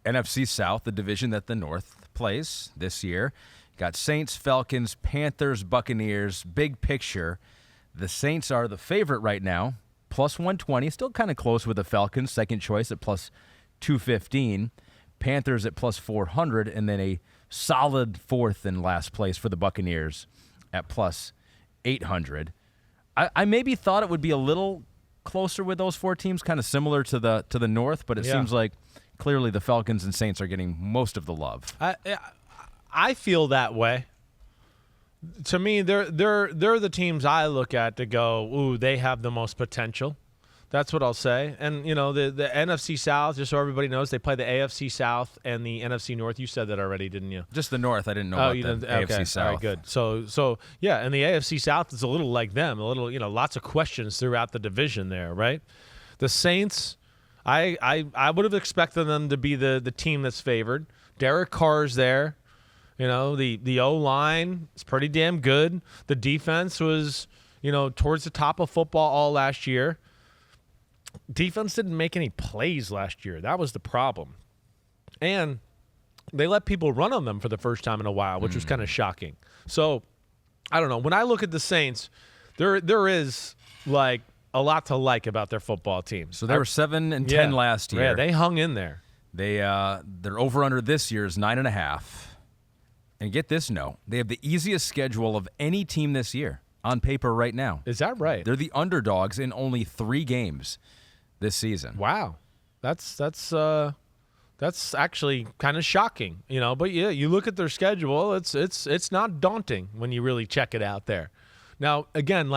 NFC South, the division that the North plays this year. Got Saints, Falcons, Panthers, Buccaneers. Big picture. The Saints are the favorite right now, plus 120. Still kind of close with the Falcons, second choice at plus 215. Panthers at plus 400, and then a solid fourth and last place for the Buccaneers at plus 800. I maybe thought it would be a little closer with those four teams, kind of similar to the North, but it seems like clearly the Falcons and Saints are getting most of the love. I feel that way. To me, they're the teams I look at to go, ooh, they have the most potential. That's what I'll say. And, the NFC South, just so everybody knows, they play the AFC South and the NFC North. You said that already, didn't you? Just the North. I didn't know about the AFC South. All right, good. So yeah, and the AFC South is a little like them, lots of questions throughout the division there, right? The Saints, I would have expected them to be the team that's favored. Derek Carr's there. The O-line is pretty damn good. The defense was, towards the top of football all last year. Defense didn't make any plays last year. That was the problem. And they let people run on them for the first time in a while, which was kind of shocking. So, I don't know. When I look at the Saints, there is, like, a lot to like about their football team. So they were 7-10 last year. Yeah, they hung in there. Their over-under this year is 9.5. And get this, they have the easiest schedule of any team this year on paper right now. Is that right? They're the underdogs in only 3 games this season. Wow, that's actually kind of shocking, But yeah, you look at their schedule; it's not daunting when you really check it out there. Now, again,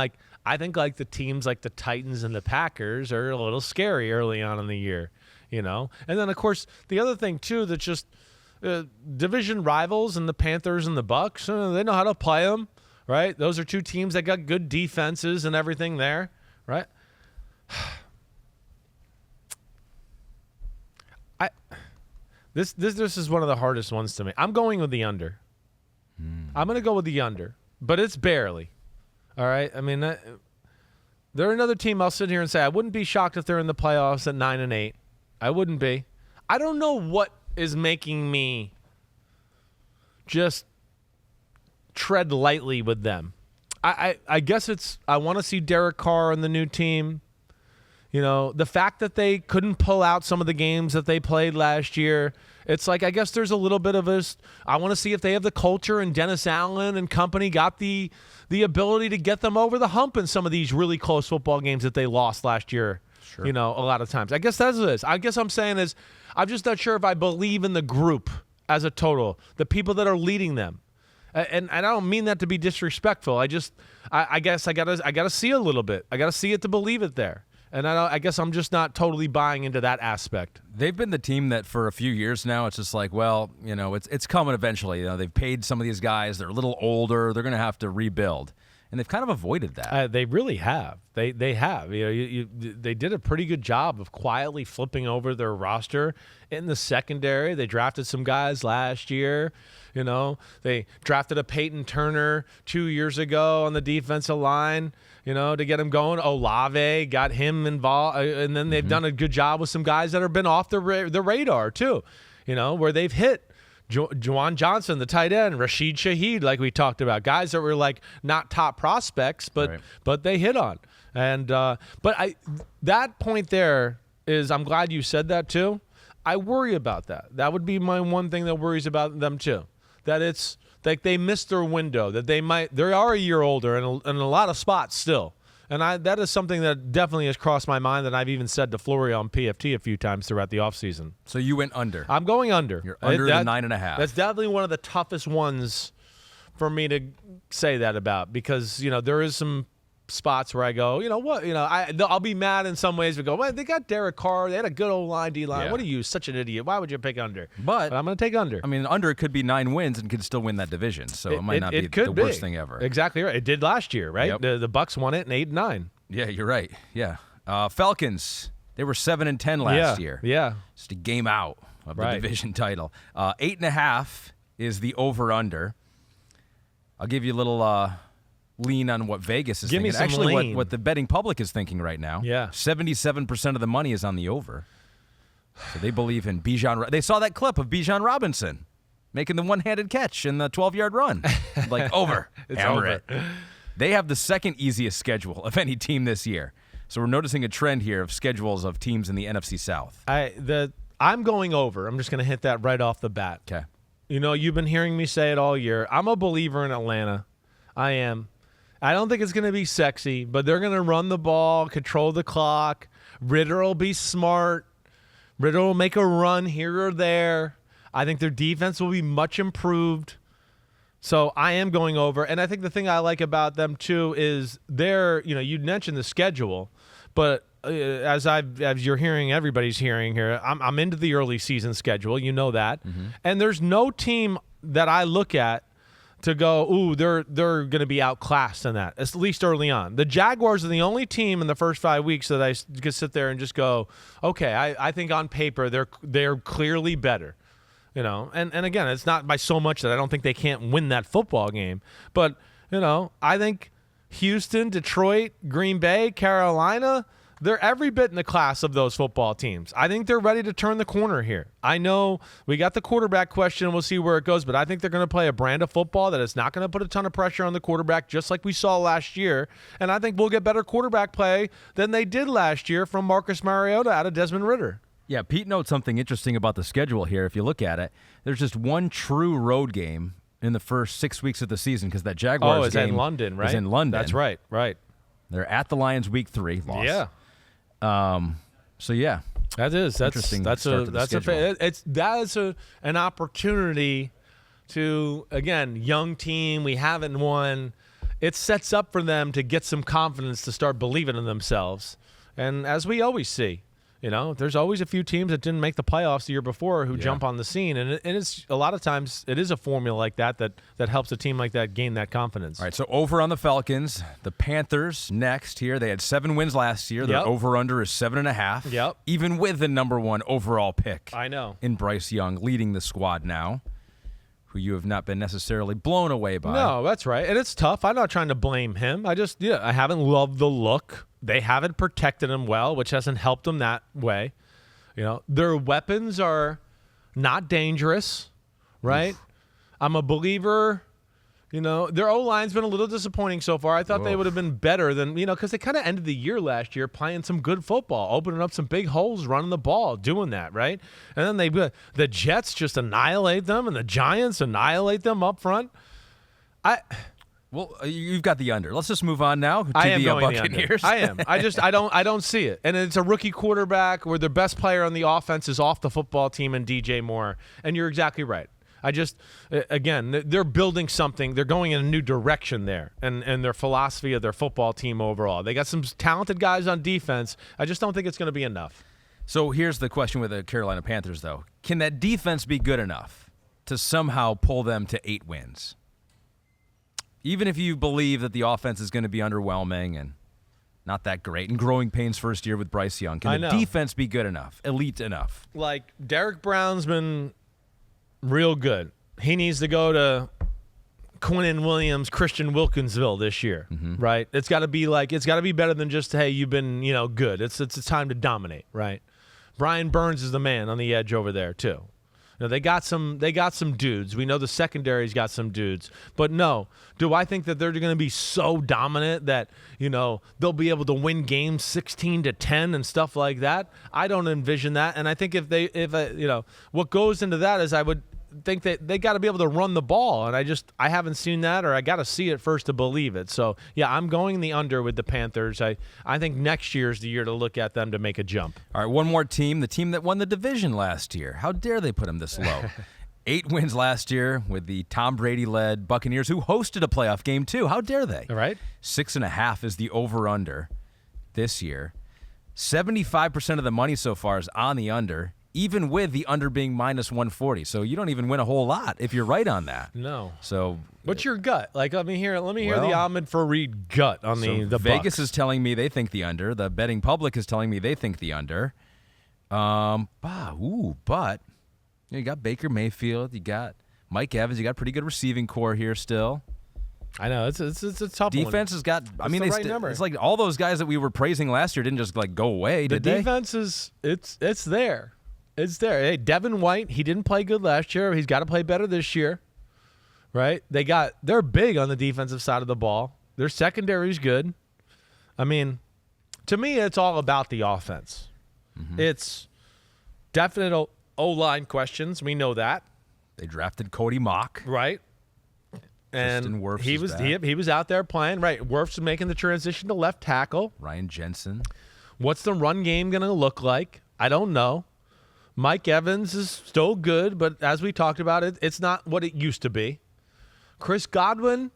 I think the teams like the Titans and the Packers are a little scary early on in the year, And then of course the other thing too that's just. Division rivals and the Panthers and the Bucs, they know how to play them, right? Those are two teams that got good defenses and everything there, right? This is one of the hardest ones to me. I'm going with the under. I'm going to go with the under, but it's barely. All right? I mean, they're another team I'll sit here and say I wouldn't be shocked if they're in the playoffs at 9-8. I wouldn't be. I don't know what is making me just tread lightly with them. I guess I want to see Derek Carr and the new team. The fact that they couldn't pull out some of the games that they played last year, it's like I guess there's a little bit of this. I want to see if they have the culture and Dennis Allen and company got the ability to get them over the hump in some of these really close football games that they lost last year. Sure. A lot of times. I guess that's what it is. I guess I'm saying is I'm just not sure if I believe in the group as a total, the people that are leading them. And I don't mean that to be disrespectful. I guess I gotta see a little bit. I gotta see it to believe it there. And I guess I'm just not totally buying into that aspect. They've been the team that for a few years now, it's just like, well, it's coming eventually. They've paid some of these guys. They're a little older. They're going to have to rebuild. And they've kind of avoided that. They really have. They have. They did a pretty good job of quietly flipping over their roster in the secondary. They drafted some guys last year. They drafted a Peyton Turner 2 years ago on the defensive line. To get him going. Olave got him involved, and then they've done a good job with some guys that have been off the radar too. Where they've hit. Juwan Johnson, the tight end, Rashid Shaheed, like we talked about, guys that were like not top prospects, but they hit on. And that point there is, I'm glad you said that too. I worry about that. That would be my one thing that worries about them too. That it's like they missed their window. That they are a year older in a lot of spots still. And that is something that definitely has crossed my mind, that I've even said to Flory on PFT a few times throughout the offseason. So you went under. I'm going under. You're under the 9.5. That's definitely one of the toughest ones for me to say that about, because, there is some spots where I go, I'll be mad in some ways. We go, well, they got Derek Carr. They had a good old line, D-line. Yeah. What are you, such an idiot? Why would you pick under? But I'm going to take under. I mean, under could be 9 wins and could still win that division. So it might not be the worst thing ever. Exactly right. It did last year, right? Yep. The Bucs won it in 8-9. Yeah, you're right. Yeah. Falcons, they were 7-10 last year. Yeah. Just a game out of the division title. 8.5 is the over-under. I'll give you a little lean on what Vegas is thinking. Actually, what the betting public is thinking right now. Yeah. 77% of the money is on the over. So they believe in Bijan. They saw that clip of Bijan Robinson making the one-handed catch in the 12-yard run. Like, over. It's Hammer over. it. They have the second easiest schedule of any team this year. So we're noticing a trend here of schedules of teams in the NFC South. I'm going over. I'm just going to hit that right off the bat. Okay. You know, you've been hearing me say it all year. I'm a believer in Atlanta. I am. I don't think it's going to be sexy, but they're going to run the ball, control the clock. Ritter will be smart. Ritter will make a run here or there. I think their defense will be much improved. So I am going over. And I think the thing I like about them, too, is you mentioned the schedule, but as you're hearing, everybody's hearing here, I'm into the early season schedule. You know that. Mm-hmm. And there's no team that I look at to go, ooh, they're going to be outclassed in that, at least early on. The Jaguars are the only team in the first 5 weeks that I could sit there and just go, okay, I think on paper they're clearly better. You know, and again, it's not by so much that I don't think they can't win that football game. But, you know, I think Houston, Detroit, Green Bay, Carolina, they're every bit in the class of those football teams. I think they're ready to turn the corner here. I know we got the quarterback question. We'll see where it goes. But I think they're going to play a brand of football that is not going to put a ton of pressure on the quarterback, just like we saw last year. And I think we'll get better quarterback play than they did last year from Marcus Mariota out of Desmond Ridder. Yeah, Pete notes something interesting about the schedule here. If you look at it, there's just one true road game in the first 6 weeks of the season because that Jaguars game in London, right? is in London. That's right. They're at the Lions week 3, loss. Yeah. So yeah, that's interesting. That's an opportunity to, again, young team. We haven't won. It sets up for them to get some confidence to start believing in themselves. And as we always see, you know, there's always a few teams that didn't make the playoffs the year before who jump on the scene, and it's a lot of times it is a formula like that helps a team like that gain that confidence. All right, so over on the Falcons, the Panthers next here. They had 7 wins last year. Their over/under is 7.5. Yep. Even with the number 1 overall pick. I know. In Bryce Young leading the squad now, who you have not been necessarily blown away by. No, that's right, and it's tough. I'm not trying to blame him. I haven't loved the look. They haven't protected him well, which hasn't helped them that way. You know, their weapons are not dangerous, right? Oof. I'm a believer. You know, their O-line's been a little disappointing so far. I thought they would have been better than, because they kind of ended the year last year playing some good football, opening up some big holes, running the ball, doing that, right? And then the Jets just annihilate them, and the Giants annihilate them up front. Well, you've got the under. Let's just move on now to the Buccaneers. I am. I don't see it. And it's a rookie quarterback where their best player on the offense is off the football team and DJ Moore. And you're exactly right. Again, they're building something. They're going in a new direction there and their philosophy of their football team overall. They got some talented guys on defense. I just don't think it's going to be enough. So here's the question with the Carolina Panthers, though. Can that defense be good enough to somehow pull them to 8 wins? Even if you believe that the offense is going to be underwhelming and not that great, and growing pains first year with Bryce Young, can the defense be good enough, elite enough? Like, Derek Brown's been real good. He needs to go to Quinnen Williams, Christian Wilkinsville this year, right? It's got to be better than just, hey, you've been, good. It's time to dominate, right? Brian Burns is the man on the edge over there too. They got some dudes. We know the secondary's got some dudes. But no, do I think that they're going to be so dominant that, they'll be able to win games 16-10 and stuff like that? I don't envision that. And I think what goes into that is I would think that they got to be able to run the ball, and I haven't seen that, or I got to see it first to believe it. So yeah, I'm going the under with the Panthers. I think next year's the year to look at them to make a jump. All right, one more team, the team that won the division last year. How dare they put them this low? 8 wins last year with the Tom Brady-led Buccaneers, who hosted a playoff game too. How dare they? All right, 6.5 is the over/under this year. 75% of the money so far is on the under, even with the under being minus 140. So you don't even win a whole lot if you're right on that. No. So what's your gut? Like, let me hear the Ahmed Fareed gut on the Vegas Bucs. is telling me they think the under. The betting public is telling me they think the under. But you got Baker Mayfield, you got Mike Evans, you got a pretty good receiving core here still. I know it's a tough defense has got. number. It's like all those guys that we were praising last year didn't just go away. The did they? defense is it's there. It's there. Hey, Devin White, he didn't play good last year. He's got to play better this year, right? They're big on the defensive side of the ball. Their secondary's good. I mean, to me, it's all about the offense. Mm-hmm. It's definite O-line questions. We know that. They drafted Cody Mock. Right. And he was out there playing. Right. Wirf's making the transition to left tackle. Ryan Jensen. What's the run game going to look like? I don't know. Mike Evans is still good, but as we talked about, it's not what it used to be. Chris Godwin,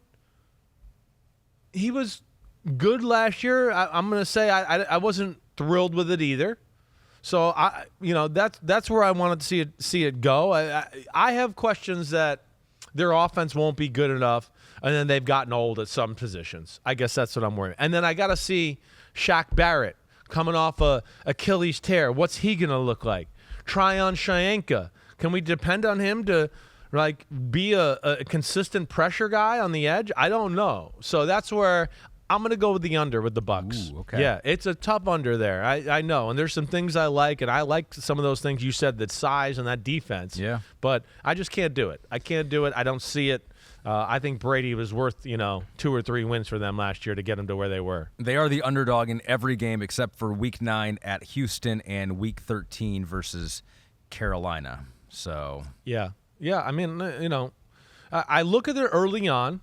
he was good last year. I'm going to say I wasn't thrilled with it either. So that's where I wanted to see it go. I have questions that their offense won't be good enough, and then they've gotten old at some positions. I guess that's what I'm worried. And then I got to see Shaq Barrett coming off a Achilles tear. What's he going to look like? Tryon Shayanka. Can we depend on him to be a consistent pressure guy on the edge? I don't know. So that's where I'm going to go with the under with the Bucks. Ooh, okay. Yeah, it's a tough under there. I know. And there's some things I like, and I like some of those things you said, that size and that defense. Yeah. But I just can't do it. I can't do it. I don't see it. I think Brady was worth, 2 or 3 wins for them last year to get them to where they were. They are the underdog in every game except for Week 9 at Houston and Week 13 versus Carolina. So yeah. I mean, I look at it early on,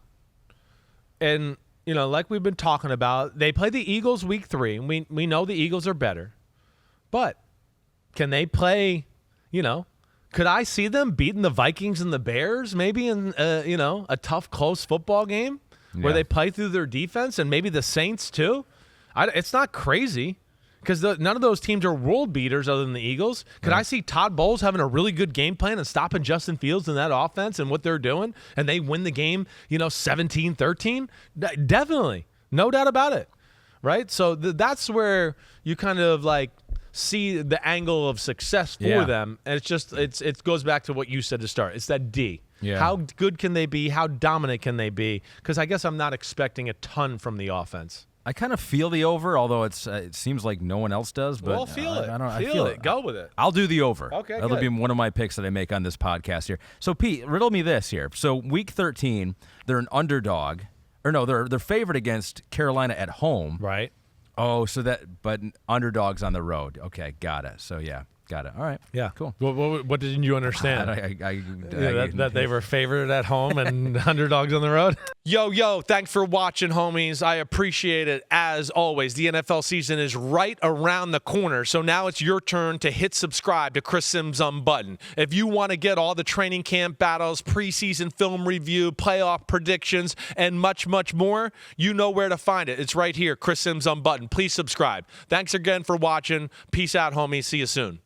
and like we've been talking about, they play the Eagles Week 3. And we know the Eagles are better, but can they play? Could I see them beating the Vikings and the Bears maybe in a tough, close football game where they play through their defense, and maybe the Saints too? It's not crazy because none of those teams are world beaters other than the Eagles. Could I see Todd Bowles having a really good game plan and stopping Justin Fields in that offense and what they're doing, and they win the game 17-13? Definitely. No doubt about it. Right? So that's where you kind of see the angle of success for them, and it goes back to what you said to start. It's that D. Yeah. How good can they be? How dominant can they be? Because I guess I'm not expecting a ton from the offense. I kind of feel the over, although it seems like no one else does. But feel it. I feel it. Go with it. I'll do the over. Okay, that'll be one of my picks that I make on this podcast here. So Pete, riddle me this here. So Week 13, they're an underdog, or no, they're favored against Carolina at home. Right. Oh, but underdogs on the road. Okay, got it. So, yeah, got it. All right. Yeah. Cool. What didn't you understand? That they were favored at home and underdogs on the road? Yo, thanks for watching, homies. I appreciate it. As always, the NFL season is right around the corner, so now it's your turn to hit subscribe to Chris Simms Unbuttoned. If you want to get all the training camp battles, preseason film review, playoff predictions, and much, much more, you know where to find it. It's right here, Chris Simms Unbuttoned. Please subscribe. Thanks again for watching. Peace out, homies. See you soon.